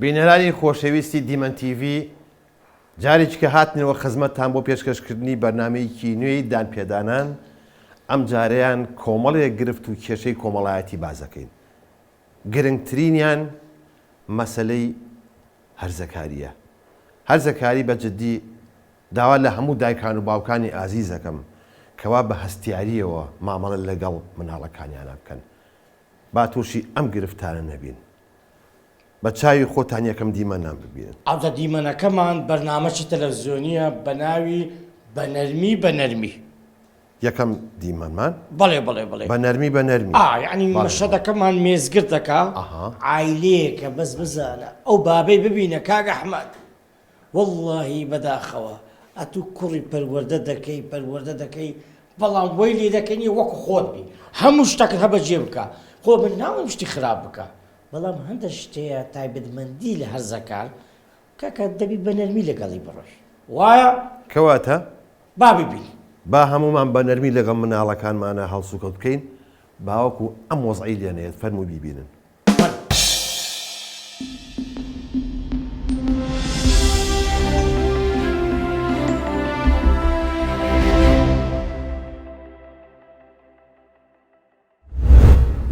بینەرانی خۆشەویستی دیمەن TV جارێک کە هاتنەوە خزمەتتان بۆ پێشکەشکردنی بەرنامەیەکی نوێی دانپێدانان ئەم جارەیان کۆمەڵێک گرفت و کێشەی کۆمەڵایەتی بازەکەین. گرنگترینیان مەسەلەی هەرزەکاریە. هەرزەکاری بەجددی داوا لە هەموو دایکان و باوکانی ئازیزەکەم کەوا بە هەستیاریەوە مامەڵە لەگەڵ مناڵەکانیانە بکەن. با تووشی ئەم گرفتانە نەبین. بە چاوی خۆتان یەکەم دیمەنان ببینن. ئەودا دیمەنەکەمان بەرنامەی تەلەڤیزیۆنیە بە ناوی بە نەرمی. یەکەم دیمەنمان؟ بەڵێ بە نەرمی. یعنی مەشەدەکەمان مێزگر دەکا عایلەیەکە بەس بزانە ئەو بابەی ببینە کاک ئەحمەد وەڵڵاهی بەداخەوە ئەتوو کوڕی پەروەردە دەکەی بەڵام وەی لێ دەکەنی وەکو خۆت بی هەموو شتەکەت هەبەجێ بکە خۆ من ناوەم شتی خراپ بکە بەڵام هەندە شتەیە تایبەتمەندی لە هەرزەکان کاکە دەبی بە نەرمی لەگەڵی بڕۆژ وایە؟ کەواتە؟ با ببین. با هەمومان بە نەرمی لەگەڵ مناڵەکانمانە هەڵسوکەوت بکەین باوەکو ئەم وەزعی لێنێت فەرموو بیبینن.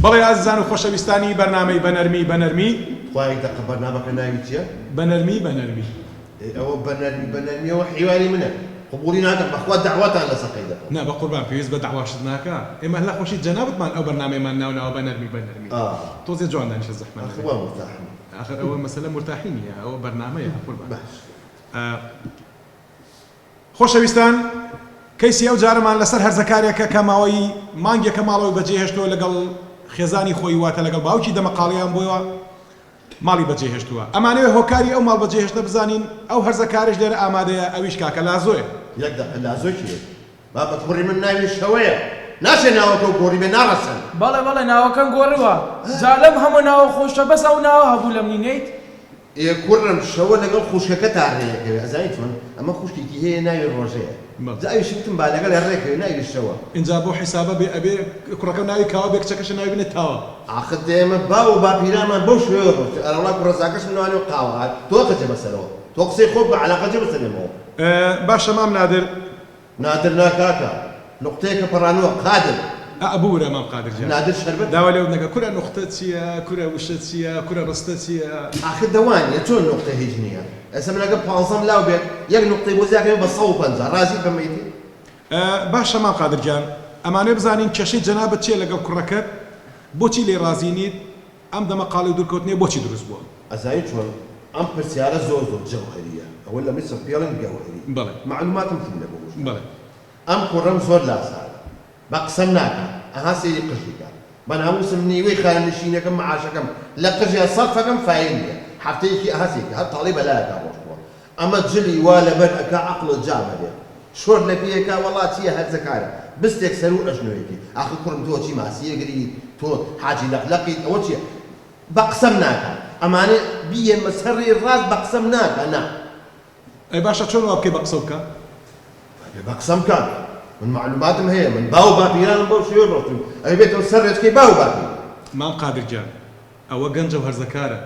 بەڵێ ئازیزان و خۆشەویستانی بەرنامەی بە نەرمی خوایەک دەقە بەرنامەکە ناوی چییە؟ بە نەرمی ئەوە بە نەرمیەوە حیوانی منە قبولی ناکەم بەخوا دەعواتان لە سەقەی دەکەم. نا بە قوربان پێویست بە دەعواشت ناکە ئێمە هەلا خۆشی جەنابەتمان ئەو بەرنامەیەمان ناوناوە بە نەرمی تۆزێ جوان دانیشە زەحمەت ئاخر ئەوە مەسەلە مرتاحی نییە ئەوە بەرنامەیە قوربان. خۆشەویستان کەیسی ئەو جارەمان لەسەر هەرزەکارێکە کە ماوەی مانگێکە ماڵەوەی بەجێهێشتۆ لەگەڵ خێزانی خۆی واتە لەگەڵ باوکی دەمەقاڵیان بۆیەوە ماڵی بەجێهێشتووە ئەمانەوێ هۆکاری ئەو ماڵ بەجێهێشتە بزانین ئەو هەرزەکارش لێرە ئامادەیە ئەویش کاکە لازۆیە. یەک دەقە لازۆی چییە؟ بابەت کوڕی من ناوی شەوەیە ناشێ ناوەکە و گۆڕی بێ ناڕەسن. بەڵێ ناوەکەم گۆڕیوە جا لەم هەموو ناوە خۆشە بەس ئەو ناوە هەبوو لە منینەیت کوڕم شەوە لەگەڵ خوشکەکە تا ڕێیەکەوێ ئەزانی چۆن ئەمە خوشکێکی هەیە ناوی ڕۆژەیە زاوی شتم با لەگەڵ ڕێکەوێ ناوی شەوە اینجا بۆ حیسابە بێ ئەبێ کوڕەکەم ناوی کاوە بێ کچەکەش ناوی بنێت تاوە. ئاخر ئێمە با و باپیرامان بەو شوێوە ئەرەڵا کوڕەزاکەش نوانی و قاوە تۆ قەجە بەسەرەوە تۆ قسەی خۆ بە عەلاقە جێ بەسەرێمەوە. باشە مام نادر ناکاکە نقطەیەکە پەڕانووە قادر ئەبوورە مام قادر جان نادر شەربەت داوا لێو نەکە کورە نقطە چییە کورە وشە چییە کورە ڕستە چییە ئاخر دەوانیە چۆن نقطە هیچ نییە ئەسە من ئەگە 500 لاو بێت یەک نقطەی بۆ زیاکەوێ بە 150 ڕازی بەمەیتی. باشە مام قادر جان ئەمانەی بزانین کێشەی جەنابەت چییە لەگەڵ کوڕەکەت بۆچی لێ ڕازی نیت ئەم دەمەقاڵی و دوورکەوتنێ بۆچی دروست بووە؟ ئەزانی چۆن ئەم پرسیارە زۆر جەوهەریە ئەوە لە میسر پێڵێن گەوهەری بەڵێ معلوماتم شوو لە بۆ بەڵێ ئەم کوڕەم زۆر لاسارە بە قسەم ناکە ئەها سەیری قژیکە بە ناموسم نیوەی خانشینەکەم معاشەکەم لە قژیا سەرفەکەم فاین نیە هەفتەیەکی ئەهەسێکی هەر تاڵی بەلایەکە ڕۆژ بووە ئەمە جلی وا لەبەر ئەکا عەقڵت جا بەبێ شۆر لە پێیەکە وەڵا چییە هەرزەکارە بستێک سەر و ئەژنۆیەکی ئاخر کوڕم تۆ چی ماسیەگری تۆ حاجی لەقلەقیت ئەوە چییە بە قسەم ناکە ئەمانە بیێمە سەرڕێ ڕاست بە قسەم ناکە نا. ئەی باشە چۆن وا بکەی بە قسە بکە؟ بە قسەم کە من معلوماتم هەیە من باو باپیرانم بەو شێوە ڕۆتم ئەوێ بێتەوە سەرێتکەی باو باپیر. مام قادر جان ئەوە گەنجە و هەرزەکارە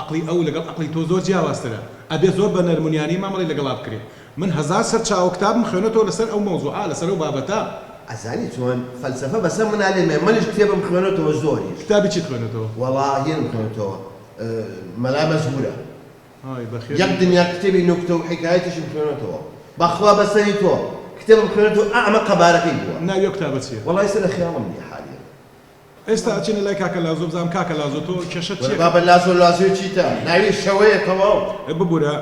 عەقڵی ئەو لەگەڵ عەقڵی تۆ زۆر جیاوازترە ئەبێ زۆر بە نەرمونیانی مامەڵی لەگەڵا بکرێ من هەزار سەر چاوە کتابم خوێنێتەوە لەسەر ئەو مەوزوعە لەسەر ئەو بابەتە. ئەزانی چۆن فەلسەفە بەسەر منالێمێ منیش کتێبم خوێنێتەوە زۆری. کتابی چیت خوێنێتەوە؟ وەڵاهیەم خوێنێتەوە مەلا مەزبوورە یەک دنیا کتێبی نوکتە و حیکایەتیشم خوێنێتەوە بەخوا بەسەری تۆ کتێبم خوێنێتەوە ئەمە قەبارەکەی بووە. ناوی ئەو کتابە چییە؟ وەڵای سەر لە خیاڵم نییە حالیە. ئێستا ئەچینە لای کاکە لازۆ بزانم کاکە لازۆ تۆ کێشەت چییە؟ بابە لازۆ چیتە ناوی شەوەیە تەواو. ببوورە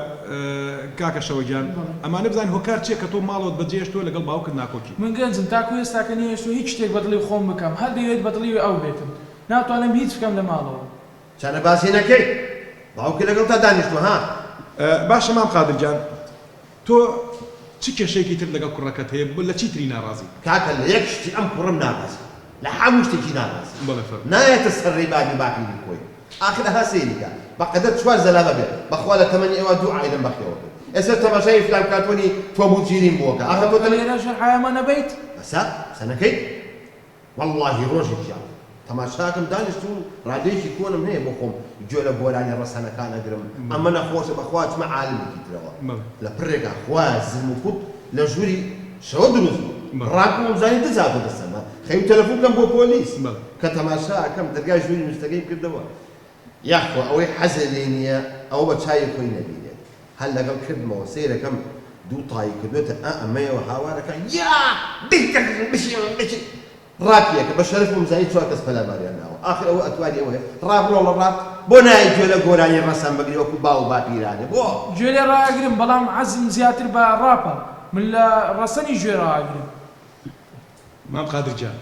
کاکە شەوەگیان ئەمانە بزانین هۆکار چییە کە تۆ ماڵەوەت بەجێهێشتووە لەگەڵ باوکت ناکۆکی؟ من گەنجم تاکو ئێستاکە نیەشتۆ هیچ شتێک بەدڵی خۆم بکەم هەر دەوێت بەدڵی ئەو بێتم ناتوانم هیچ بکەم لە ماڵەوە. چانە باسی نەکەی باوکی لەگەڵ تا دانیشتووە ها؟ باشە مام قادر جان تۆ چ کێشەیەکی تر لەگەڵ کوڕەکەت هەیە لە چی تری ناڕازی؟ کاکە لە یەک شتی ئەم کوڕم ناڕازی لە هەموو شتێکی ناڕازی. بەڵێ فەرموو. نایەتە سەرڕێی بابی باپیری خۆی ئاخر ئەها سەیریکە بەقەدەر 4 زەلابە بێت بەخوا لە تەمەنی ئێوە 2 عایلەم بەختەوە کرد ئێستا تەماشای فلان کاتوانی تۆ بوو جیرین بووەکە ئاخر تۆ لێرە ژەرحایەمە نەبەیت بەسا سەنەکەی وەڵڵاهی ڕۆژێکیان تەماشاکەم دانیشتون ڕادێکی کۆنم هەیە بۆ خۆم گوێ لە گۆرانی ڕەسەنەکان ئەگرم ئەمە نەخۆشە بەخوا چمە عالمێکی ترەوە لە پڕێکا خوا زلم و کوت لە ژووری شەوە دروست بوو ڕاکوم زانی دەزاتە دەسەمە خەوی تەلەفۆن بکەم بۆ پۆلیس کە تەماشاکەم دەرگای ژووری مستەکەی کردەوە یاخوا ئەوەی حەزە لێ نییە ئەوە بە چای خۆی نەبینێت هەر لەگەڵ کردمەوە سیرەکەم دوو تای کردوێتە ئەمەیەوە هاوارەکان یا بشی ڕاکیەکە بە شەرفم زانی چوار کەس پەلاماریان ناوە آخر ئەوە ئەتوانی ئەوەیە ڕابڕۆ لە ڕات بۆ نایی گوێ لە گۆرانی ڕەسەن بگری وەکو باو باپیرانێ بۆ گوێ لێ ڕاگرم بەڵام عەزم زیاتر بە ڕاپە من لە ڕەسەنی گوێ ڕاگرم مام قادر جان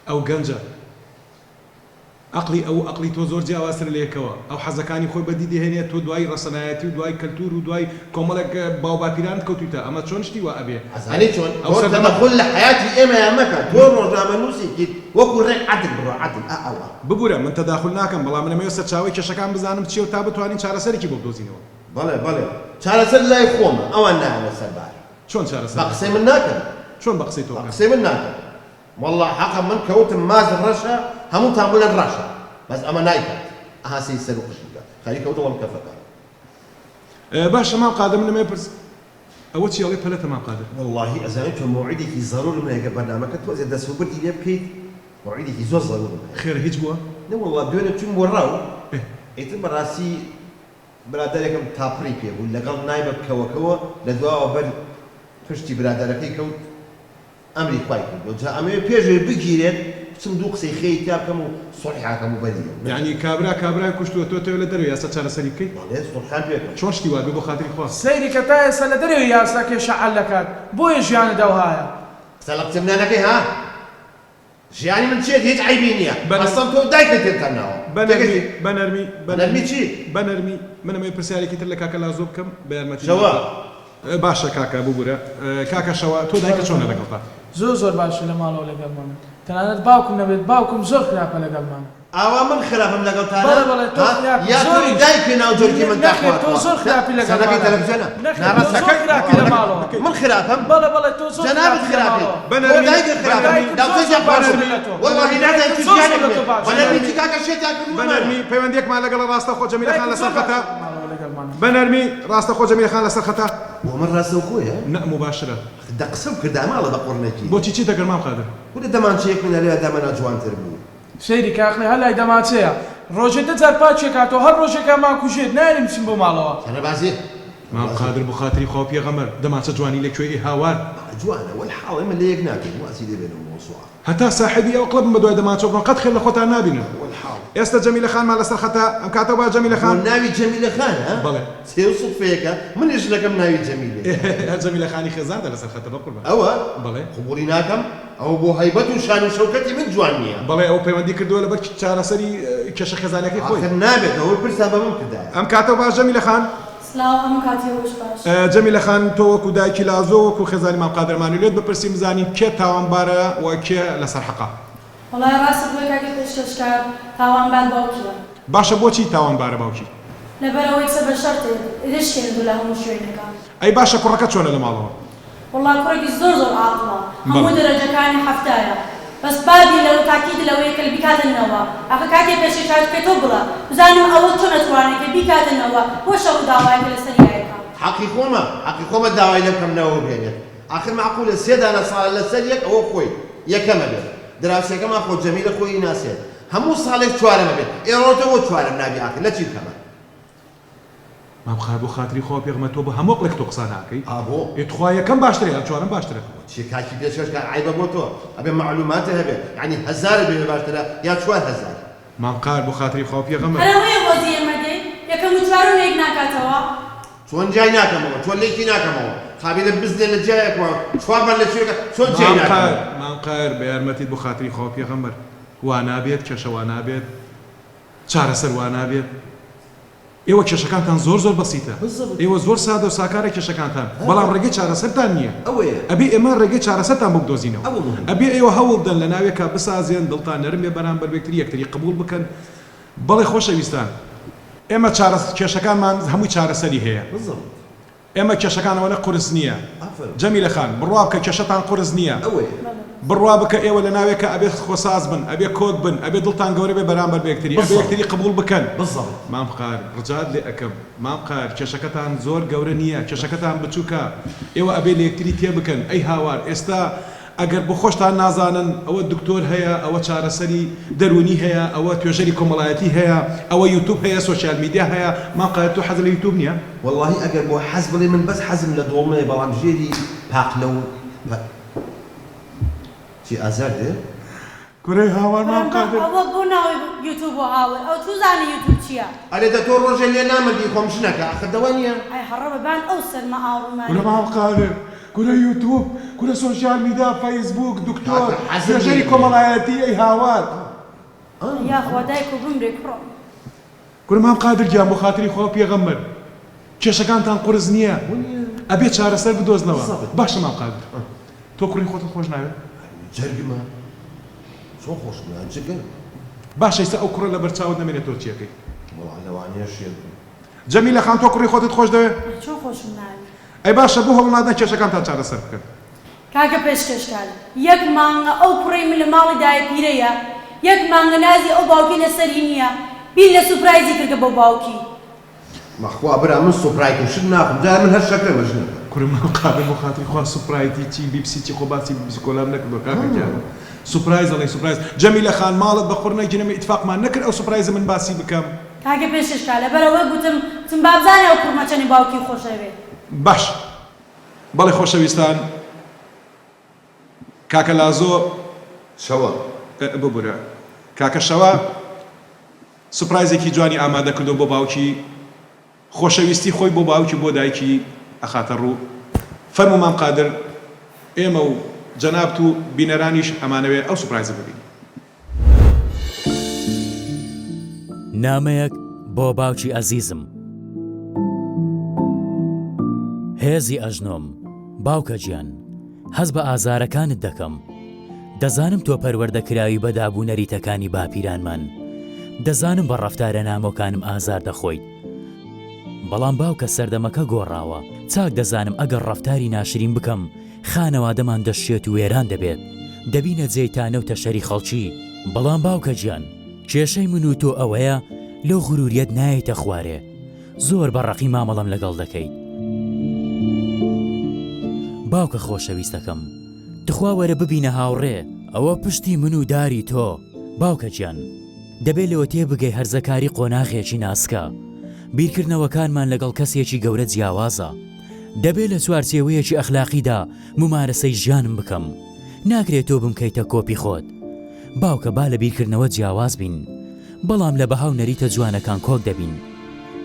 ئەو گەنجە عقلی تۆ زۆر جیاوازتر لێکەوە ئەو حەزەکانی خۆی بەدی دێهێنێت تۆ دوای ڕەسەنایەتی و دوای کەلتور و دوای کۆمەڵێک باو باپیران کەوتوتە ئەمە چۆن شتی وا ئەبێ ئەزانی چۆن ئەو تەدەخل لە حیاتی ئێمەیان مەکە تۆ ڕۆژنامەنووسێکی وەکو ڕێک عەدل بڕۆ عەدل ئەوە ببوورە من تەداخل ناکەم بەڵام لەمەوێ سەرچاوی کێشەکان بزانم چی و تا بتوانین چارەسەرێکی بۆ بدۆزینەوە بەڵێ چارەسەر لای خۆمە ئەوان نایەنە سەربار چۆن چارەسەر بە قسەی من ناکەن چۆن بە قسەی تۆ قسەی من ناکەن والله حەقا من کەوتم ماز ڕەشە هەمووتان بڵێن ڕەشە بەس ئەمە نایکات ئەهاسی سەر و قشنگە خەری کەوتەوەم کەفەکە باشە مام قادر من لەمێ پرس ئەوە چیاڵی پەلەتە مام قادر والله ئەزانێت تۆ موعیدێکی زەڕور منێگە بەرنامەکە تۆزێ دەسوبردی لێ بکەیت موعیدێکی زۆر زەڕور خێر هیچ بووە نە والله دوێنێ چوون بۆ ڕاو ئیتر بەڕاستی برادەرێکم تاپڕی پێ بوو لەگەڵ نایبە بکەوەکەوە لە دواوە بەر پشتی برادەرەکەی کەوت ئەمری خوای کردەوە جا ئەمەوێ پێشێ بگیرێت بچم دوو قسەی خێی تا بکەم و سۆڵحاکەم و بەریەم یعنی کابرای کوشتووە تۆ لە دەروی یاسا چارەسەری بکەیت بەڵێ سۆڵحان پێ بکەم چۆن شتی وا بێ بۆ خاتری خوا سەیری کە تا ئێستا لە دەرەوەی یاسا کێشە حەل دەکات بۆیە ژیانە دەوهایە قسە لە قسەمنانەکەی ها ژیانی من چێت هیچ عیبی نییە ئەستەم تۆ دایکە تێتەناوە بەنەرمی چی بەنەرمی منەمەوێ پرسیارێکی تر لە کاکە لازۆ بکەم بە یارمەتی شەوە باشە کاکە ببوورە کاکە شەوە تۆ دایکە چۆنە لەگەڵتا زۆر باشە لە ماڵەوە لەگەڵمان تەنانەت باوکم نەبێت باوکم زۆر خراپە لەگەڵمان ئاوا من خراپم لەگەڵتانە بەڵێ تۆ خراپی یا تۆ دایکێ ناو جۆرگی من نەخێت تۆ زۆر خراپی سەرەکەی تەلەڤیزیۆنە زۆر خراپی لە ماڵەوە من خراپم بەڵێ تۆ زۆر جەنابت خراپی بەنەرمی تۆ دایکە خراپی داوتێجا باشم والله نازانم چی ژیانێک بێ بەنەرمی چی کاکە شێتان کردووە بەنەرمی پەیوەندێکمان لەگەڵ ڕاستە خۆ جەمیلە خان لەسەر خەتە بەنەرمی ڕاستە خۆ جەمیلە خان لەسەر خەتە بۆ من ڕاستە خۆیە نە مباشرە دە قسەم کردا ماڵە بە قوڕنێکی بۆچی چی دەگەر مام قادر بودە دەمانچەیەک من لێ دامەنا جوانتر بوو سەیری کاخڵی هەر لای دەماچەیە ڕۆژێ دەجار پاچێک هاتەوە هەر ڕۆژێکە مان کوژێت نایەنیم چین بۆ ماڵەوە سەربازی مام قادر بۆ خاتری خوا پێغەمبەر دەماچە جوانی لەکوێ هاوار جوانە والحاڵ ئێمە لە یەک ناکەین واسی دەبێت موسوعة هەتا ساحبی ئەو قڵب بە دوای دەماچەوە قەت خێر لە خۆتان نابینن والحاڵ ئێستا جەمیلە خانمان لەسەر خەتە ئەم کاتەوە با جەمیلە خان ناوی جەمیلە خانە بەڵێ سێ سوفەیەکە منیش نەکەم ناوی جەمیلێ هەر جەمیلە خانی خێزاندا لەسەر خەتە بە قوربان ئەوە بەڵێ قبولی ناکەم ئەو بۆ هەیبەت و شان و شەوکەتی من جوان نییە بەڵێ ئەو پەیوەندی کردووە لەبەر چارەسەری کێشە خێزانەکەی خۆی آخر نابێت ئەوە پرسا بە من کردایە ئەم کاتەوە باش جەمیلە خان سلااو ئەم کاتی ڕۆژ باش جەمیلە خان تۆ وەکو دایکی لازۆ وەکو خێزانی مام قادرمانی لێت بپرسیم بزانین کێ تاوانبارە و کێ لەسەر حەقا وەڵای ڕاست بۆی کاکی پێشکەشکار تاوانبار باوکیوە باشە بۆچی تاوانبارە باوکی لەبەرەوەی قسە بە شەرتێ ئێدەشکێنێتو لە هەموو شوێنەکە ئەی باشە کوڕەکە چۆنە لە ماڵەوە وەڵای کوڕێکی زۆر عاقڵە هەموو دەرەجەکانی هەفتایە بەس بابی لەو تاکید لەوەیە کە بیکاتنەوە ئەخە کاتێ پێشکەشات پێ تۆ بڵە بزانم ئەوە چۆن ئەتوانێت کە بیکاتنەوە بۆ شەڕ و داوایەکە لەسەریایەکە حەقی خۆمە داوای لەکەمنەوە بێنێت آخر معقولە سێ دانە ساڵ لەسەر یەک ئەوە خۆی یەکەمە بێت دراوسێکەمان خۆ جەمیلە خۆی ناسێت هەموو ساڵێک چوارەمە بێت ئێڕۆتەوە چوارەم نابی ئاخر لە چی بکەمە مام بۆ خاتری خۆ پێغمە تۆ بە هەموو قڵێک تۆ قسە ناکەی ئابۆ ئێتخوا یەکەم باشترە یا چوارەم باشترە چی کاکی پێشکەشکە عیبە بۆ تۆ ئەبێ معلوماتە هەبێت یعنی هەزارە بێ باشترە یا 4000 مام بۆ خاتری خۆ پێغەمە هەرەوەیە بۆزی ئێمەدەی یەکەم و چوارم یەک ناکاتەوە چۆن جای ناکەمەوە چۆن لێکی ناکەمەوە خابی لە بزنێ لە جایەکەوە چوارمان لە شوێکە چۆن جای ناکەمەوە مام بە یارمەتیت بۆ خاتری خۆ پێغەمبەر وا نابێت کێشە وا نابێت چارەسەر وا نابێت ئێوە کێشەکانتان زۆر بەسیتە ئێوە زۆر سادە و ساکارە کێشەکانتان بەڵام ڕێگەی چارەسەرتان نییە ئەبێ ئێمە ڕێگەی چارەسەرتان بۆ بدۆزینەوە ئەبێ ئێوە هەوڵ بدەن لە ناوێکە بسازێن دڵتان نەرمێ بەرامبەر بێکتری یەکتری قبول بکەن بەڵێ خۆشەویستان ئێمە کێشەکانمان هەمووی چارەسەری هەیە ئێمە کێشەکانەوە قورس نییە جەمیلە خان بڕوا بکە کێشەتان قورس نییە بڕوا بکە ئێوە لە ناوێکە ئەبێ خۆساز بن ئەبێ کۆک بن ئەبێ دڵتان گەورە بێ بەرامبەر بەیەکتری ئەبێ یەکتری قبول بکەن مام قار ڕجات لێ ئەەکەم مام قار کێشەکەتان زۆر گەورە نییە کێشەکەتان بچووکە ئێوە ئەبێ لە یەکتری تێ بکەن ئەی هاوار ئێستا ئەگەر بۆ خۆشتان نازانن ئەوە دکتۆر هەیە ئەوە چارەسەری دەرونی هەیە ئەوە توێژەری کۆمەڵایەتی هەیە ئەوە یوتیوب هەیە سوۆسیال میدیا هەیە مام قار تۆ حەز لە یوتیوب نییە والله ئەگەر بۆ حەز بڵێ من بەس حەزم لە دۆڵمەیە بەڵام ژێری پاقلە و چی ئازار دێ؟ کوڕەی هاوار مام قار ئەوە بۆ ناوی یوتیوب و هاوار ئەو توزانی یوتیوب چییە؟ ئەرێ دە تۆ ڕۆژە لێ نامەدی خۆمش نەکە ئەخر دەوە نییە؟ ئەی هەڕە بەبان ئەو سەرمە ئاڕوومانی کورە مام قارێ کورە یوتیوب کورە سوۆسیال میدیا فەیسبوک دکتۆر توێژەری کۆمەڵایەتی ئەی هاوار یاخوا دایک و بمرێ کوڕە کورە مام قادر گیان بۆ خاتری خۆ پێغەمبەر کێشەکانتان قورس نییە ئەبێ چارەسەر بدۆزنەوە باشە مام قادر تۆ کوڕی خۆتت خۆش ناوێت جەرگمە چۆن خۆش چگەن باشە ئێستا ئەو کوڕە لە بەرچاوت نامێنێت تۆ چیەکەی وەڵا لەوانەیە شێت جەمیلە خان تۆ کوڕی خۆتت خۆش دەوێت چۆن خۆشم ناوێت ئەی باشە بۆ هەوڵ نادەن کێشەکانتان چارەسەر بکەن کاکە پێشکەشکار یەک مانگە ئەو کوڕی من لە ماڵی دایە پیرەیە یەک مانگە نازی ئەو باوکی لەسەری نییە بیر لە سوپرایزی کردە بۆ باوکی مەخوا برا من سوپرایتم شت ناخم جا من هەر شەکرە بەژنم کوڕی مام قادر بۆ خاتری خوا سوپرایتی چی بیبسی چی خۆ باسی بیبسی کۆلام نەکردو کاکەگیان سوپرایز دەڵێ سوپرایز جەمیلە خان ماڵت بە قوڕنەی جنەمە ئیتفاقمان نەکرد ئەو سوپرایزە من باسی بکەم کاکە پێشکەشکار لەبەرەوەی گوتم چم بابزانێ ئەو کوڕمەچەنی باوکی خۆشەوێت باش بەڵێ خۆشەویستان کاکە لازۆ شەوە ببورە کاکە شەوە سوپرایزێکی جوانی ئامادە کردو بۆ باوکی خۆشەویستی خۆی بۆ باوکی بۆ دایکی ئەخاتە ڕوو فەرموو مام قادر ئێمە و جەنابت و بینەرانیش ئەمانەوێ ئەو سوپرایزە ببین نامەیەک بۆ باوکی ئەزیزم هێزی ئەژنۆم باوکە گیان هەز بە ئازارەکانت دەکەم دەزانم تۆ پەروەردەکراوی بە دابوو نەریتەکانی باپیرانمان دەزانم بە ڕەفتارە نامۆکانم ئازار دەخۆیت بەڵام باوکە سەردەمەکە گۆڕاوە چاک دەزانم ئەگەر ڕەفتاری ناشرین بکەم خانەوادەمان دەشێت و وێران دەبێت دەبینە جێیتانە و تەشەری خەڵکی بەڵام باوکە گیان کێشەی من و تۆ ئەوەیە لەو غروریەت نایەتە خوارێ زۆر بەڕەقی مامەڵەم لەگەڵ دەکەیت باوکە خۆشەویستەکەم دخوا وەرە ببینە هاوڕێ ئەوە پشتی من و داری تۆ باوکە گیان دەبێت لەوە تێبگەی هەرزەکاری قۆناغێکی ناسکە بیرکردنەوەکانمان لەگەڵ کەسێکی گەورە جیاوازە دەبێت لە چوارچێوەیەکی ئەخلاقیدا ممارەسەی ژیانم بکەم ناکرێت تۆ بمکەیتە کۆپی خۆت باوکە با لە بیرکردنەوە جیاواز بین بەڵام لە بەهاو نەریتە جوانەکان کۆک دەبین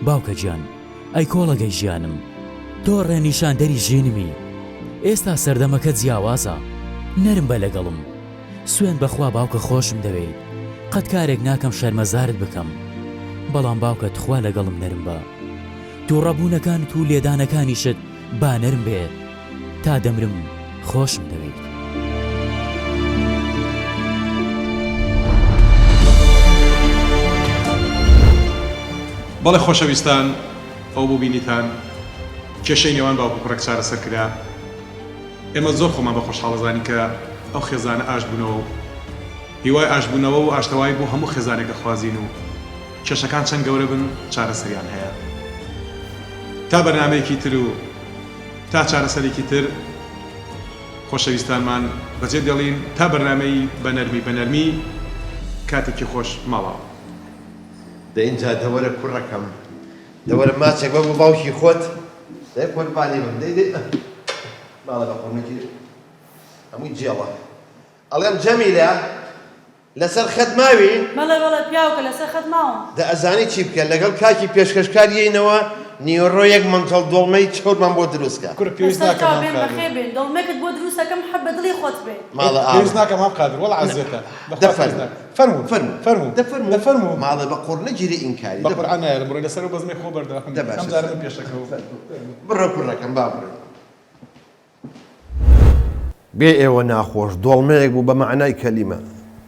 باوکە گیان ئەی کۆڵەگەی ژیانم تۆ ڕێنیشاندەری ژینمی ئێستا سەردەمەکە جیاوازە نەرم بە لەگەڵم سوێن بەخوا باوکە خۆشم دەوێت قەت کارێک ناکەم شەرمەزارت بکەم بەڵام باوکە تخوا لەگەڵم نەرم بە تووڕەبوونەکانت و لێدانەکانیشت با نەرم بێت تا دەمرم خۆشم دەوێت بەڵێ خۆشەویستان ئەو بوو بینیتان کێشەی نێوان باوکو کوڕێک چارەسەر کرا ئێمە زۆر خۆمان بە خۆشحاڵەزانی کە ئەو خێزانە ئاش بوونەوە و هیوای ئاشبوونەوە و ئاشتەوای بۆ هەموو خێزانێکە خوازین و کێشەکان چەند گەورە بن چارەسەریان هەیە تا بەرنامەیەکی تر و تا چارەسەرێکی تر خۆشەویستانمان بەجێ دەڵین تا بەرنامەی بە نەرمی کاتێکی خۆش ماڵەوە دە اینجا دەوەرە کوڕەکەم دەوەرە ماچێک بە بۆ باوکی خۆت دەی قوربانی بم دەی باڵە بە قوڕنێکی هەمووی جێڵە ئەڵێم جەمیلە لەسەر خەت ماوی بەڵێ بەڵێ پیاوکە لەسەر خەت ماوە دەئەزانی چی بکەن لەگەڵ کاکی پێشکەشکار یەینەوە نیوەڕۆ یەک مەنتەڵ دۆڵمەی چۆرمان بۆ دروستکە کوڕە پێویست ناکەم بێن بەخێر بێن دڵمێکت بۆ دروستەکەم حەب بە دڵی خۆت بێ ماڵە پێویست ناکەم هەم قادر وەڵا عەزیەتە فەرموو فەرموو ماڵە بە قوڕ نەگیری ئینکاری بە قورئان نایە لەبەرەوەی لەسەر و بەزمەی خۆ بەردەوام ئەم جارە من پێشەکەوە بڕە کوڕەکەم با بڕێ بێ ئێوە ناخۆش دۆڵمەیەک بوو بە معنای کەلیمە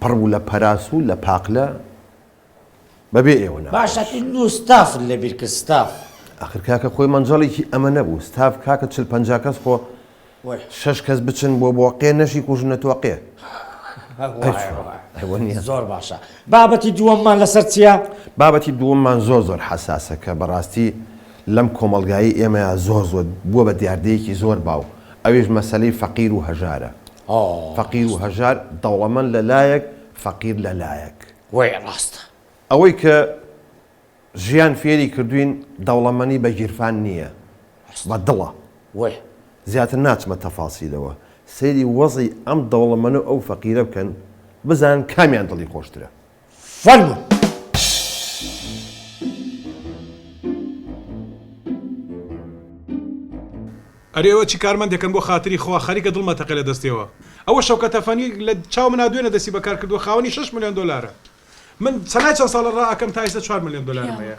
پڕ بوو لە پەراس و لە پاقلە بەبێ ئێوە ناخۆش باشەتی نو ستاف لەبیر کرد ستاف ئاخر کاکە خۆی مەنجەڵێکی ئەمە نەبوو ستاف کاکە 40-50 کەس خۆ وای 6 کەس بچن بۆ بۆقێ نەشی کوژنە تۆقێ زۆر باشە بابەتی دووەممان لەسەر چییە؟ بابەتی دووەممان زۆر حساسە کە بەڕاستی لەم کۆمەلگایی ئێمە زۆر بووە بە دیاردەیەکی زۆر باو ئەوێش مەسەلەی فەقیر و هەژارە فەقیر و هەژار دەوڵەمەند لەلایەک فەقیر لەلایەک وای ڕاستە ئەوەی کە ژیان فێری کردوین دەوڵەمەنی بە گیرفان نییە بە دڵە وای زیاتر ناچمە تەفاسیلەوە سەیری وەزی ئەم دەوڵەمەنە ئەو فەقیرە بکەن بزان کامیان دڵی خۆشترە فەرموو ئەرێەوە چی کارمەندێکن بۆ خاتری خوا خەریکە دڵمە تەقە لە دەستێەوە ئەوە شەوکە تەفەنی لە چاو منە دوێنە دەستی بەکار کردو خاوەنی 6 ملیۆن دلارە من چەند ساڵە ڕائەکەم تا ئێستا 4 ملیۆن دلارمەیە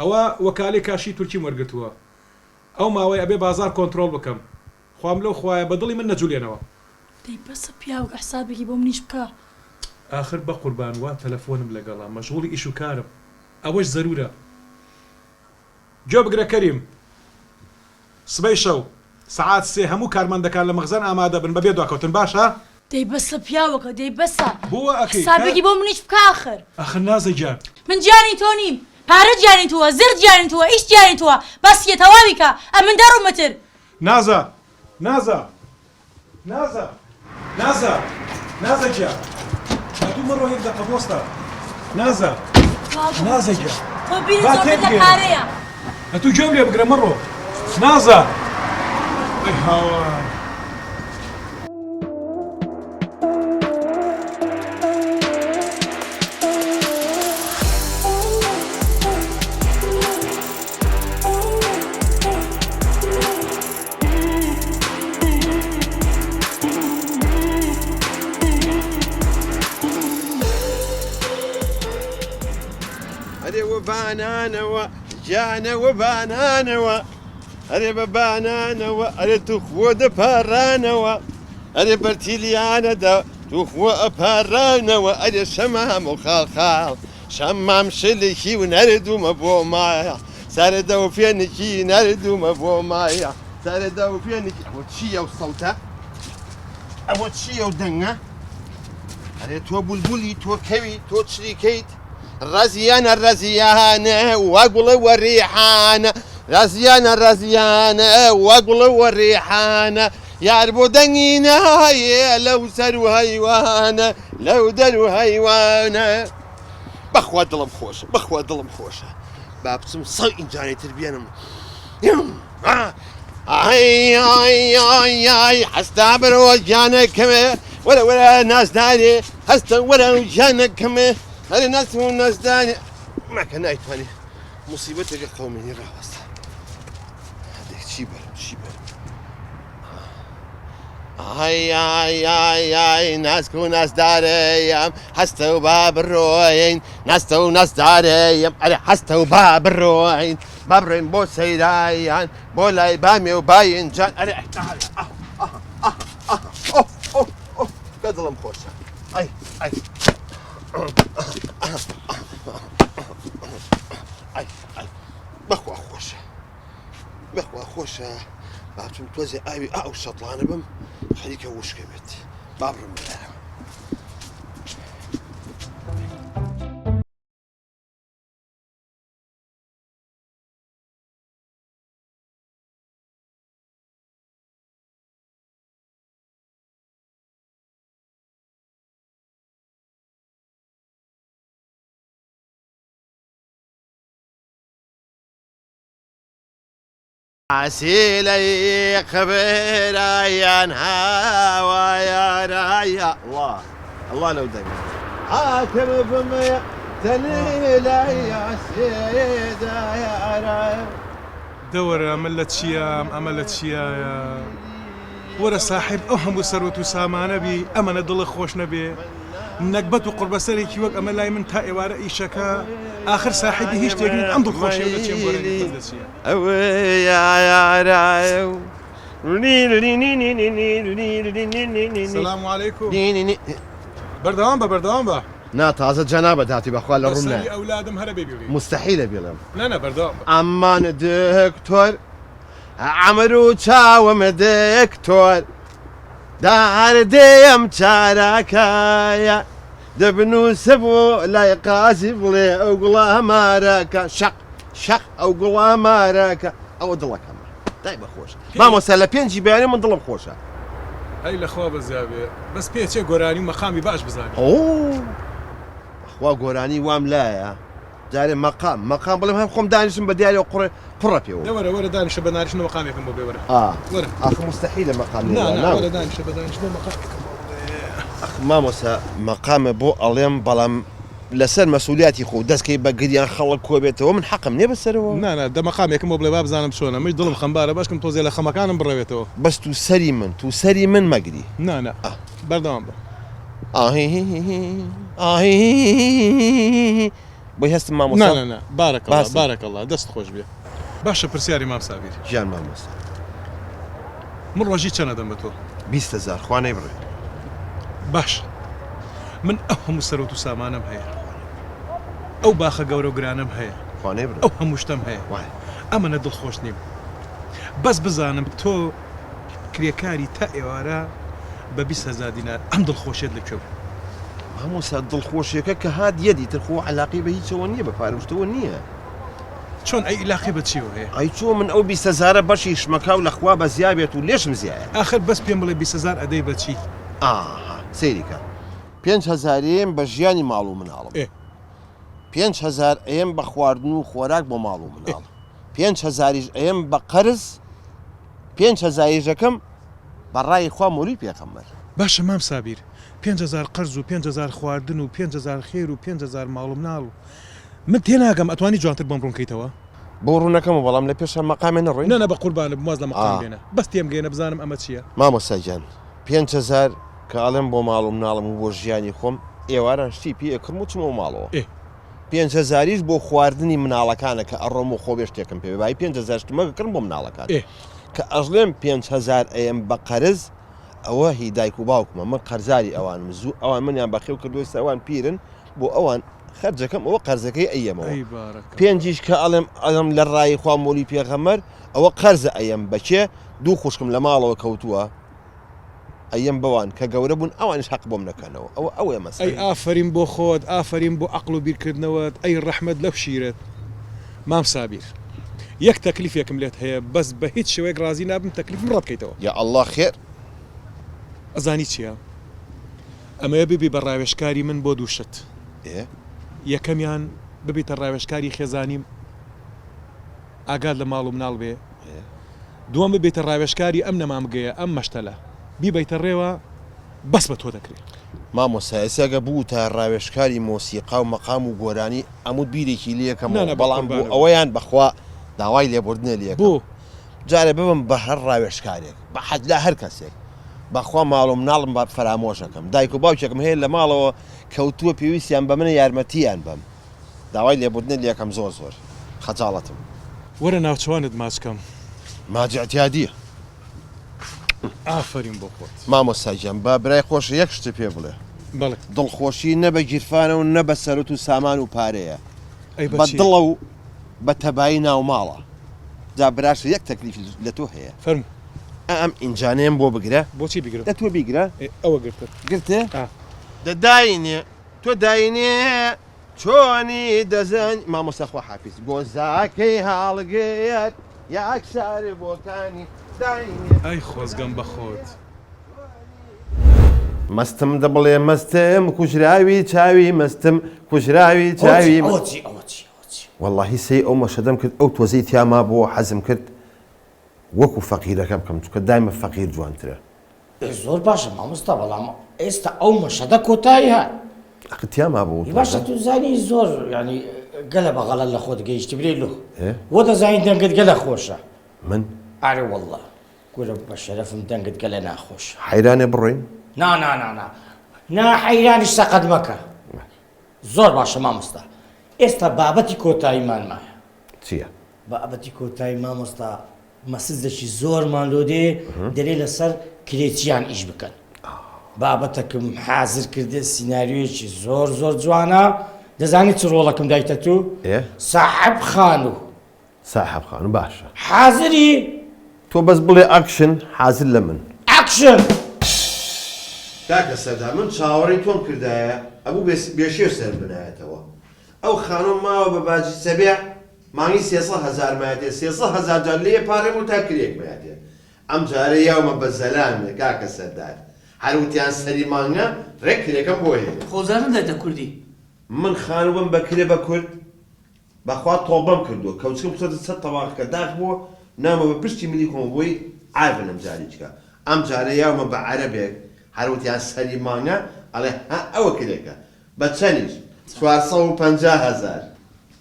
ئەوە وەکالەی کاشی تورکی وەرگتووە ئەو ماوەی ئەبێ بازار کۆنتترۆل بکەم خوام لەو خوایە بە دڵی من نەجوولێنەوە دەی بەسە پیاوە حسابێکی بۆ منیش بکە آخر بە قوربان وا تەلەفۆنم لەگەڵا مەشغوڵی ئیش و کارم ئەوەش زەرورە گوێ بگرە کەریم سبەی شەو سعات 3 هەموو کارمەندەکان لە مەخزن ئامادە بن بەبێ دواکەوتن باشە؟ دەی بەسە پیاوەکە دەی بەسە بووە ئەخی حسابێکی بۆ منیش بکە آخر ئەخر نازە گیان من گیانی تۆ نیم پارە گیانی تووە زرد گیانی تووە ئیش گیانی تووە بەسیە تەواوی کە ئەم من دەڕوومەتر نازە نازە نازە نازە نازە گیان هەتوو مەڕۆ هێک دەقە بۆستە نازە نازە گیان تۆ بیری زۆر بە پارەیە هەتوو گوێم لێ بگرە مەڕۆ نازە ئەی هاوار ئەرێ وە بانانەوە گیانەوە بانانەوە ئەرێ بە بانانەوە ئەرێ توخوە دەپارانەوە ئەرێ بەرتیلیانەدا توخوە ئەپارانەوە ئەرێ شەمام و خاڵخاڵ شەمام شلێکی و نەردوومە بۆ مایە سارەدە و فێنێکی نەردوومە بۆ مایە سارەدە و فێنێکی ئەوە چییە و سەوتە؟ ئەوە چییە و دەنگە؟ ئەرێ تۆ بولبولی تۆ کەوی تۆ چریکەیت رزيانة رزيانة وقلة والريحانة رزيانة رزيانة وقلة والريحانة ياربو دنينا لو سروا هيوانا لو دروا هيوانا بخوا دلم خوشة بخوا دلم خوشة بابسم صاين جاني تربيانم اي اي اي اي حستعبر وجانا كما ولا ناس داري هستا ولا وجانا كما هذه الناس هم الناس داني ما كان نايتواني مصيبتك قومي راوست هذيك شيبر اي اي اي اي ناس كو ناس داريم حستو باب الروين ناس داريم على حستو باب الروين بو سيرايان بو لاي بامي وباين جان على قدلم خوشه اي اي بخوا خوشة بابتم توزي آوي أو شطلانة بم خليك وش كبت بابرم بلانا عسيلي خبرايان هوايا رايا الله لو دقيق عاكم بمية تليلا يا سيدا يا رايا دور أملت شيام أملت شيايا ورا صاحب أهم وسروت وسامان بي أمانة ضل خوش نبي نكبت وقرب سريك وق أمل لاي من تاء وارئي شكا آخر صاحبي هيش تجري عند الخوش ولا شيء مبارك يا رايو السلام عليكم بردوان با نا تازە جەنابەت هاتی بەخوا لە ڕوون سەری نایە ئەولادم هەرە بێبیڵی مستحیلە بێڵم نانە بەردەوام بە. ئەمان دکتۆر عەمر و چاوم دکتۆر داردێم چاراکایە دەبنووسە بۆ لای قازی بڵێ ئەو گوڵا مارەکە شەق ئەو گوڵا مارەکە ئەوە دڵەکەمە دای بەخۆش مامۆستا لە پێنجی بەیانی من دڵم خۆشە ئەی لەخوا بەزیابێ بەس پێچێ گۆرانی و مەقامی باش بزانێ خوا گۆرانی وام لایە جارێ مەقام بڵێم هەم خۆم دانیشم بە دیارەوە قوڕە پێوە وەرە دانیشە بە ناریشنەوە مەقامێکم بۆ بێوەرە وەرە ئاخ مستحیلە مەقام وەرە دانیشە بە دانیشتنەوە مەقامێکم مامۆستا مەقامە بۆ ئەڵێم بەڵام لەسەر مەسئولیاتی خۆ دەستکەی بە گریان خەڵک کۆبێتەوە من حەقم نییە بەسەرەوە نانە دە مەقامێکم بۆ بڵێ با بزانم چۆنە مش دڵم خەمبارە باشکەم تۆزێ لە خەمەکانم بڕەوێتەوە بەس تو سەری من مەگری نانە بەردەوام بە بۆی هەستم مامۆستا نانە بارەکەڵڵا دەست خۆش بێ باشە پرسیاری مام ساویر ژیان مامۆستا من ڕۆژی چەنە دەم بە تۆ 20,000 خوانەی بڕێ باش من ئەو هەموو سەرۆت و سامانم هەیە ئەو باخە گەورە و گرانم هەیە خوانەی بڕێ ئەو هەموو شتم هەیە ئەمەنە دڵخۆش نیم بەس بزانم تۆ کرێکاری تا ئێوارە بە 20,000 دینار ئەم دڵخۆشێت لەکوێ مامۆستا دڵخۆشیەکە کە هات یەدی تر خۆ عەلاقی بە هیچەوە نییە بە پارەشتەوە نییە چۆن ئەی عیلاقی بە چیوە هەیە ئەی چۆ من ئەو 20,000 بەشی شمەکە و لەخوا بە زیابێت و لێشم زیایە ئاخر بەس پێم بڵێ 20,000 ئەدەی بە چی سەیریکە 5,000 بە ژیانی ماڵ و مناڵم 5,000 ئەم بە خواردن و خۆراک بۆ ماڵ و مناڵ 5,000 ئەم بە قەرز 5,000ەکەم بەڕای خوا موری پێغەمبەر باشە مام سابیر 5,000 قەرز و 5,000 خواردن و 5,000 خێر و 5,000 ماڵ و مناڵ و من تێناگەم ئەتوانی جوانتر بۆم ڕوونکەیتەوە بۆ ڕوونەکەم بەڵام لە پێشە مەقامێ نەڕۆی نەنە بە قوربانە بمواز لە مەقام بێنە بەس تێم گەێنە بزانم ئەمە چییە مامۆستاجان 5,000 کە ئەڵێم بۆ ماڵ و مناڵم و بۆ ژیانی خۆم ئێواران شتی پێ ئەکرم و چمەوە ماڵەوە 5,000 بۆ خواردنی مناڵەکانە کە ئەڕۆم و خۆ بێشتێکم پێ بای 5,000 شتمەکەکردم بۆ مناڵەکان کە ئەژڵێم 5,000 ئەم بە قەرز ئەوە هی دایک و باوکمە من قەرزاری ئەوانم زوو ئەوان منیان بەخێو کردووە ئەوان پیرن بۆ ئەوان خەرجەکەم ئەوە قەرزەکەی ئەیەمەوە پێنجیش کە ئەڵێم لە ڕای خوا مۆلی پێغەمبەر ئەوە قەرزە ئەیەم بەچێ دوو خوشکم لە ماڵەوە کەوتووە ئەیەم بەوان کە گەورە بوون ئەوانش حەق بۆم نەکەنەوە ئەوە مەسەلە ئەی ئافرین بۆ خۆت ئافرین بۆ عەقڵ و بیرکردنەوەت ئەی ڕەحمەت لەو شیرت مام سابیر یەک تەکلیفێکم لێت هەیە بەس بە هیچ شێوەیەک ڕازی نابم تەکلیفم ڕەت بکەیتەوە یا ئەڵڵا خێر ئەزانی چییە؟ ئەمەیە ببی بە ڕاوێژکاری من بۆ دووشت یەکەمیان ببیتە ڕاوێژکاری خێزانیم ئاگاد لە ماڵ و مناڵ بێ دووەم ببێتە ڕاوێژکاری ئەم نەمامگەیە ئەم مەشتەلە بیبیتە ڕێوە بەس بە تۆ دەکرێت مامۆستا ئێساگە بوو تا ڕاوێژکاری مۆسیقا و مەقام و گۆرانی ئەموو بیرێکی لەکەم بەڵام بوو ئەوەیان بەخوا داوای لێبوردنە لێک بوو جارێ ببم بە هەر ڕاوێژکارێک بە حەجلا هەر کەسێک بەخوا ماڵ و مناڵم بە فەرامۆشەکەم دایک و باوکێکم هەیە لە ماڵەوە کەوتووە پێویستیان بە منە یارمەتیان بەم داوای لێبوردنە لێکەم زۆر خەجاڵەتم وەرە ناوچوانت ماچکەم ماجعتیادیە ئافرین بۆ خۆت مامۆستاجیان با برای خۆش یەک شتە پێ بڵێ بەڵێ دڵخۆشی نە بە گیرفانە و نە بە سەرۆت و سامان و پارەیە بە دڵە و بە تەبایی ناو ماڵە جا براشە یەک تەکلیف لە تۆ هەیە فەرموو ئەم ئینجانەیەم بۆ بگرە بۆچی بگرە دە تۆ بیگرە ئەوە گرتە گرتێ دەداینێ تۆ داینێ چۆنی دەزەن مامۆستاخوا حافیز گۆزاکەی هاڵگەیەت یاکسارێ بۆکانی داینێ ئەی خۆزگەم بە خۆت مەستم دەبڵێ مەستم کوژراوی چاوی مەستم کوژراوی چاوی واللهی سەی ئەو مەشەدەم کرد ئەو تۆزەی تیاما بۆ حەزم کرد وەکو فەقیرەکە بکەم چکە دایمە فەقیر جوانترە زۆر باشە مامۆستا بەڵام ئێستا ئەو مەشەدە کۆتایی هات تیاما بۆ باشە تو زانی زۆر ینی گەلە بەغەڵە لە خۆت گەیشتی برێ لۆ وە دەزانی دەنگت گەلە خۆشە من ئارێ وەڵڵا گورە بە شەرەفم دەنگت گەلە ناخۆش حەیرانێ بڕۆین نا حەیرانیش سەقەت مەکە زۆر باشە مامۆستا ئێستا بابەتی کۆتاییمان مایە چییە؟ بابەتی کۆتایی مامۆستا مەسزێکی زۆرمان لۆ دێ دەرێ لەسەر کرێچیان ئیش بکەن بابەتەکەم حازر کردێ سیناریۆیەکی زۆر جوانە دەزانی چ ڕۆڵەکەم دایتە تو؟ ساحب خانوو ساحب خانوو باشە حازری؟ تۆ بەس بڵێ ئاکشن حازر لە من ئاکشن کاکە سەردا من چاوەڕی تۆم کردایە ئەبوو بێشێ سەر بنایەتەوە ئەو خانۆم ماوە بە باجی سەبێ مانگی 300,000 مایەتێ 300,000 جار لێ پارەم و تا کرێک مایەتێ ئەم جارە یاومە بە زەلامێ کاکە سەردار هەروتیان سەری مانگە ڕێک کرێکەم بۆ هێنێ خۆزانم دایتە کوردی من خانووەم بەکرێ بە کورد بەخوا تۆڵبەم کردو کەوچکم سەد تەواقەکە داخ بووە نامە بە پشتی ملی کۆمەبووی ئاڤن ئەم جاریچکە ئەم جارە یاومە بە عەرەبێک هەروتیان سەری مانگە ئەڵێ ها ئەوە کرێکە بە چەندیش 450,000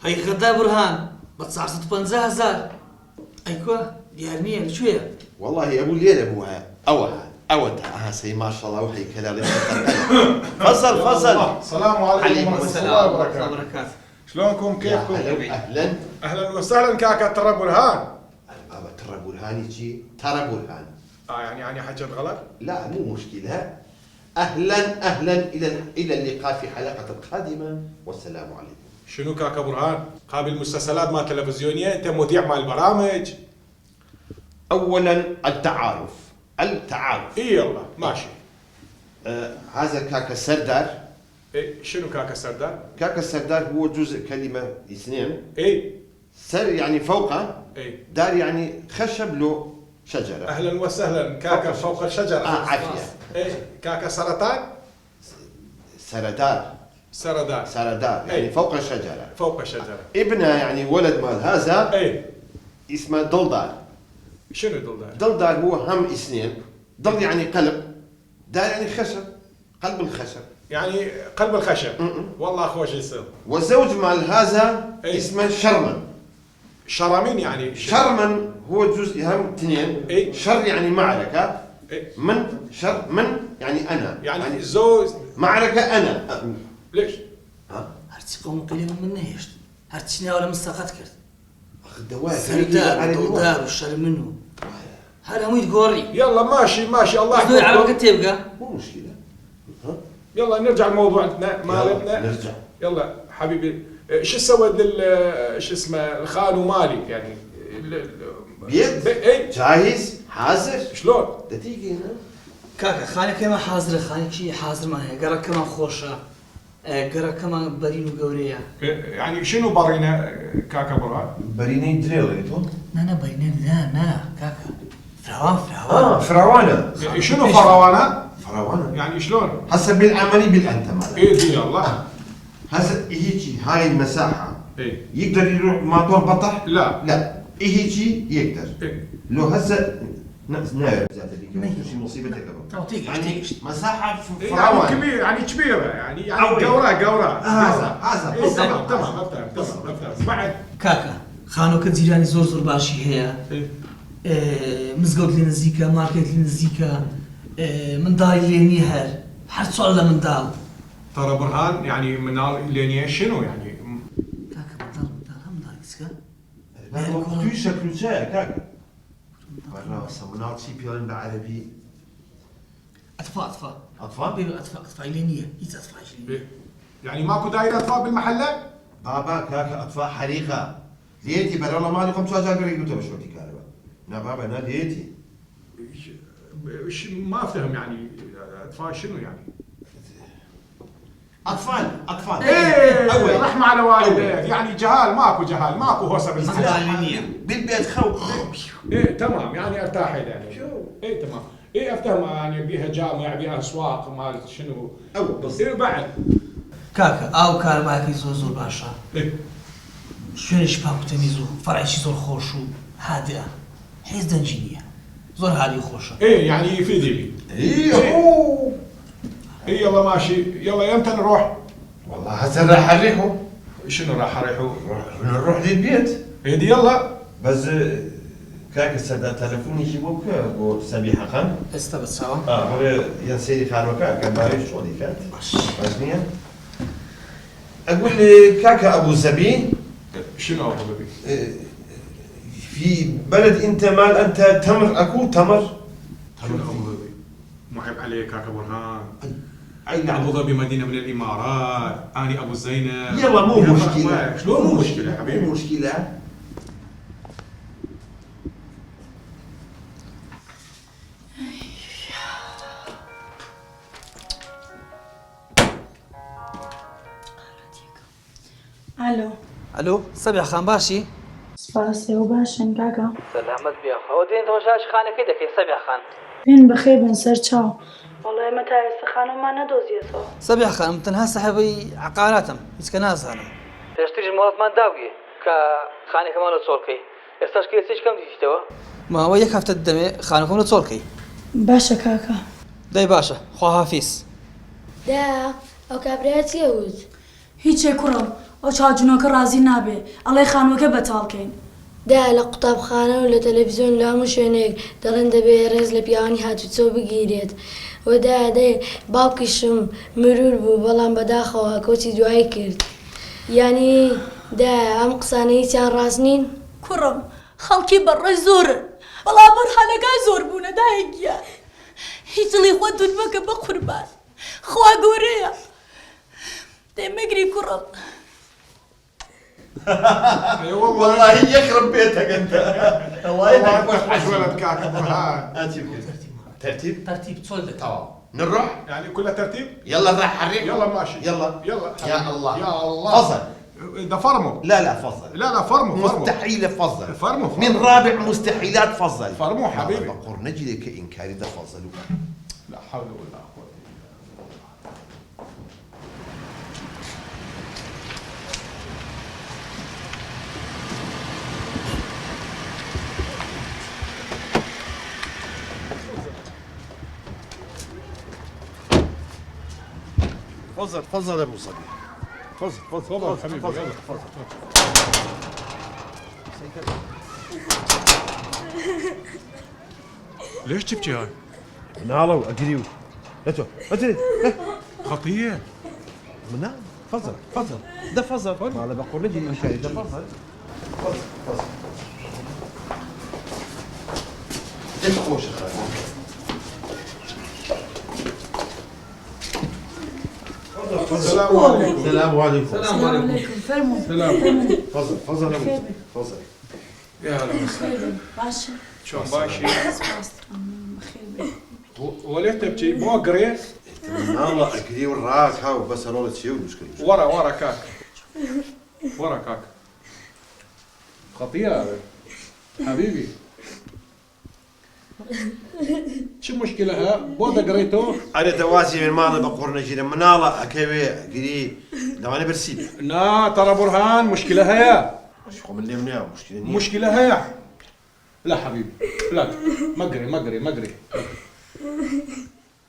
حقیقەتدا بورهان بە 450,000 ئەیکوە دیار نییە لەکوێیە؟ والله ئەبوو لێرە بوو هەیە ئەوە تا ئاسەی ماشەڵڵا و هەیکەلا لێ فەزەل السلام عليكم ورحمة الله وبركاته. شلونكم كيفكم؟ أهلا أهلا وسهلا كاكا ترى برهان بابا ترى برهاني شي ترى برهان يعني حاجة غلط؟ لا مو مشكلة أهلا إلى اللقاء في حلقة قادمة والسلام عليكم شنو كاكا برهان؟ قابل مسلسلات ما تلفزيونية أنت مذيع مع البرامج؟ أولا التعارف إي والله ماشي هذا كاكا سردار إيه شنو كاكا سردار؟ كاكا السردار هو جزء كلمة اثنين إي سر يعني فوقه إي دار يعني خشب له شجرة أهلا وسهلا كاكا فوق الشجرة عافية إيه كاكا سرطان؟ سردار يعني إيه. فوق الشجرة فوق الشجرة ابنه يعني ولد مال هذا إيه اسمه دلدار شنو دلدار؟ دلدار هو هم اثنين ضل يعني قلب دار يعني خشب قلب الخشب يعني قلب الخشب والله خوش يصير وزوج مال هذا إيه. اسمه شرمن شرمين يعني شرمن هو جزء هم اثنين إيه. شر يعني معركة إيه. من يعني أنا يعني زوج معركة أنا ليش؟ هەرچی قەوم قیلێ من نەهێشت هەرچی ناوە لە من سەقەت کرد دوات سەردار دڵدار و شەرمن و هەر هەمووی گۆڕی يلا ماشي الله دوی عربەکە يحفظكم تێبگە مو مشكلة يلا نرجع لموضوعنا مالتنا نرجع يلا حبيبي شو سوى شو اسمه الخال ومالك يعني بيد اي جاهز حاضر شلون؟ دقيقة هنا کاکە خانەکەمان حازرە خانێکی حازرمان هەیە گەڕەکەمان خۆشە گەڕەکەمان بەرین و گەورەیە يعني شنو برينا كاكا برهان؟ بريني دريليتو نانا بەرینە نا کاکە فراوان فراوانة شنو فراوانة؟ فراوانة يعني شلون؟ هسه بالعملي بالأنت مالك ايه دي الله هسه هيجي هاي المساحة ايه يقدر يروح موتور بطح؟ لا هيجي يقدر إيه. لو هسه نايم ذات اللي شي مصيبتك يعني مساحة يعني فراوانة كبير يعني كبيرة يعني أوي. قورة هذا إيه تمام بعد کاکە خانۆکە جیرانی زۆر باشی هەیە مزگەوت لێ نزیکە مارکێت لێ نزیکە منداڵی لێ نییە هەر چۆڵ لە منداڵ ترى برهان يعني منال لينيا شنو يعني؟ کاکە منداڵ هەم منداڵی توی شكل جاي كاكا برا صمنات شي بيان بالعربي أطفال أطفال؟ أطفال لێ نییە هیچ ئەطفاڵی لێ نییە يعني ماكو دايرة أطفال بالمحلة؟ بابا كاكا أطفال حريقة ديتي برا والله مالي 15 قريب قلت بشوتي كهرباء لا بابا أنا ديتي ما أفهم يعني أطفال شنو يعني؟ أطفال إيه أول. رحمة على والديك يعني جهال ماكو هوسة بالمحلة منداڵی نییە بالبيت خوف إيه تمام يعني ارتاح يعني إيه تمام إيه أفتهم يعني بيها جامع بيها أسواق مال شنو أول بس إيه بعد کاکە ئاو کارباکەی زۆر باشە إيه شوێنێکی پاکوتەمیز و فەرعیشی زۆر خۆش و هادئە هیچ دەنجی نییە زۆر هادی خۆشە إيه يعني يفيد لي إيه إيه يلا ماشي يلا يمتى نروح؟ والله هسه راح أريحه شنو راح أريحوا؟ نروح للبيت إيه دي يلا بس كاك السادة تلفوني يجيبوك بو سبيحة خان ئێستا بەچاوە هو ينسيري خانوكا كان بايش شغلي كانت باشنية أقول لي كاكا أبو زبين شنو أبو ظبي؟ في بلد أنت مال أنت تمر أكو تمر شنو أبو ظبي؟ معيب عليك كاكا برهان. أي ابو ظبي مدينه من الامارات، اني ابو زينب. يلا مو مشكلة. شلون مو مشكله حبيبي؟ مو مشكلة. الو الو سبع خان باشی سپاس و باشن کاکا سلامت بیا خو دین تۆشاش خانەکەی دەکەی سەبع خان بێن بەخێ بن سەر چاو وەڵێ ئێمە تا ئێستا خانومان نەدۆزیێتەوە سەبع خان من تەنها سەحەبەی عقاراتم هیچکە نازانم پێشتریش مۆڵەتمان داویە کە خانێکەمان لە چۆڵکەی ئێستاش کێسیش کەم دیتەوە ماوە یەک هەفتە دەمێ خانەکەم لە چۆڵکەی باشە کاکا دەی باشە خواحافیز دا ئەو کابرای چیە وت؟ هیچێ کوڕم ئەو چاوجنۆکە ڕازی نابێ ئەڵێ خانووەکە بەتاڵکەین دا لە قوتابخانە و لە تەلەڤیزیۆن لە هەموو شوێنێک دەڵێن دەبێ ڕێز لە پیاوانی هاتوچۆ بگیرێت وەدا دەی باوکیشم مرور بوو بەڵام بەداخەوە کۆچی دوایی کرد یانی دا ئەم قسانە هیچیان ڕاست نین؟ کوڕم خەڵکی بەڕێ زۆرن بەڵام بەرهانەکە زۆر بوونە دایەکیە هیچ دڵی خۆ دوود مەکە بە قوربان خوا گەورەیە دەمەگری کوڕم والله يخرب بيتك انت. الله يفتح ولد كاكا برهان. ترتيب ترتیب چۆل دەکەوە تمام. نروح يعني كلها ترتيب؟ يلا راح حريق. يلا ماشي. يلا يلا يا الله. يا الله. فضل. ده فرمو. لا فضل. لا فرمو. مستحيل فضل. فرمو. من رابع مستحيلات فضل. فرمو حبيبي. بقر نجي لك انكاري ده فضل. لا حول ولا قوة. فضل يا ابو صبي. تفضل حبيبي. تفضل. ليش تبكي هاي؟ نالو اجريو. اتو اتري خطية. منال فضل ده فضل. ما انا بقول نجي انكاري ده فضل. ليش خوش السلام عليكم. السلام عليكم. السلام عليكم فرموا فضل يا هلا وسهلا. باشا شلون باشي؟ بخير بيه وليه تبكي؟ مو قريت؟ والله اجري وراك هاو بس هذول شيء المشكله. ورا كاك. ورا كاك. خطية هذا. حبيبي. شو المشكلة ها؟ بودا قريتو؟ انا توازي من ماضي بقول نجي مناله اكيوي قري لو انا برسيب. لا ترى برهان مشكلة هيا. شو من اليوم مشكله مشكلة هيا. لا حبيبي لا ما قري.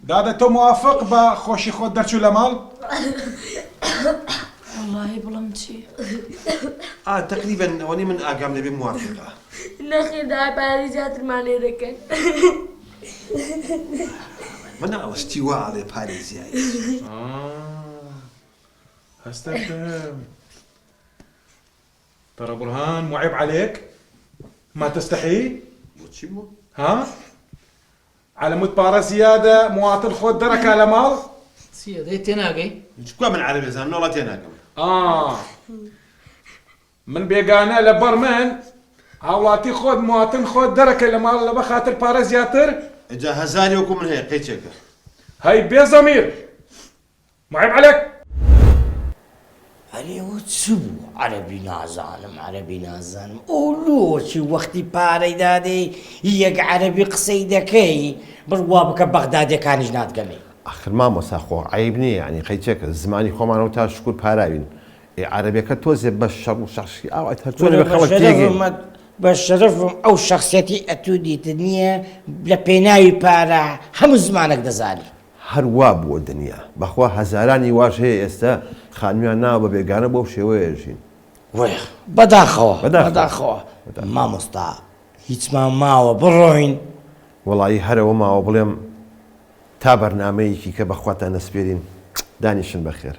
دادا تو موافق بخوشي خود درتشو لمال؟ والله بلمتي تقريبا وني من اقام نبي موافقه. نخي داي باريزات المالي ذكر من استواء على باريس يعني. استفهم. ترى برهان مو عيب عليك؟ ما تستحي؟ ها؟ على مود بارا زيادة مواطن خود درك على مال؟ چییە دەی تێناگەی شكوا من عربي زين نولا تيناكم. من بيقانا لبرمن هاولاتي خود مواطن خود درك لمال لما خاطر بارا زياتر جهزاني وكم من هيك قيتشك. هاي بيزمير مو عيب عليك؟ ئەرێ چ بوو عەرەبی نازانم ئۆلۆچی وەختی پارەی دادەی یەک عەرەبی قسەی دەکەی بڕوا بکە بەغدادیەکانیش ناتگەمێ اخر ما مساخو عيبني يعني قيتشك الزماني خو ما نوتا شكور باراوين عربي كتوزي بالشر وشخصي او تهتوني بخلق تيجي بەشرفم ئەو شخصیەتی ئەتودیتە نییە لە پێناوی پارە هەموو زمانێک دەزانی. هەروە بووە دنیا بەخوا هەزارانی واش هەیە ئێستا خانویان ناوە بە بێگانە بەو شێوەیەژین. بەداخەوە مامۆستا هیچمان ماوە بڕۆین. وەڵی هەرەوە ماوە بڵێم تا بەرنامەیەکی کە بەخواتان نەسپێرین دانیشن بەخێر.